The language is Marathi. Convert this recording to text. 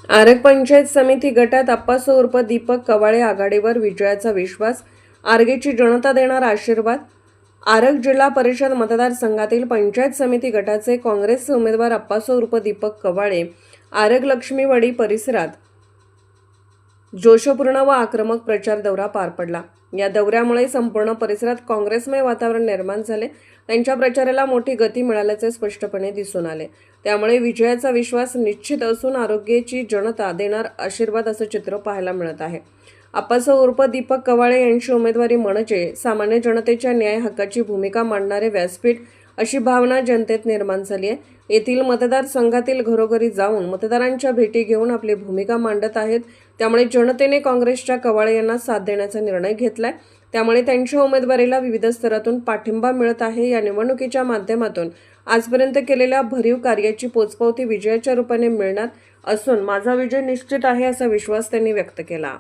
आरग पंचायत समिती गटात अप्पासो उर्फ दीपक कवाळे आघाडीवर, विजयाचा विश्वास. आरगेची जनता देणार आशीर्वाद. आरग जिल्हा परिषद मतदारसंघातील पंचायत समिती गटाचे काँग्रेसचे उमेदवार अप्पासो उर्फ दीपक कवाळे आरग लक्ष्मीवाडी परिसरात जोशपूर्ण व आक्रमक प्रचार दौरा पार पडला. या दौऱ्यामुळे संपूर्ण परिसरात काँग्रेसमय वातावरण निर्माण झाले. त्यांच्या प्रचाराला मोठी गती मिळाल्याचे स्पष्टपणे दिसून आले. त्यामुळे विजयाचा विश्वास निश्चित असून आरोग्याची जनता देणार आशीर्वाद असं चित्र पाहायला मिळत आहे. अप्पासो उर्फ दीपक कवाळे यांची उमेदवारी म्हणजे सामान्य जनतेच्या न्याय हक्काची भूमिका मांडणारे व्यासपीठ अशी भावना जनतेत निर्माण झाली आहे. येथील मतदारसंघातील घरोघरी जाऊन मतदारांच्या भेटी घेऊन आपली भूमिका मांडत आहेत. त्यामुळे जनतेने काँग्रेसच्या कवाळे यांना साथ देण्याचा निर्णय घेतलाय. त्यामुळे त्यांच्या उमेदवारीला विविध स्तरातून पाठिंबा मिळत आहे. या निवडणुकीच्या माध्यमातून आजपर्यंत केलेल्या भरीव कार्याची पोचपावती विजयाच्या रूपाने मिळणार असून माझा विजय निश्चित आहे असा विश्वास त्यांनी व्यक्त केला.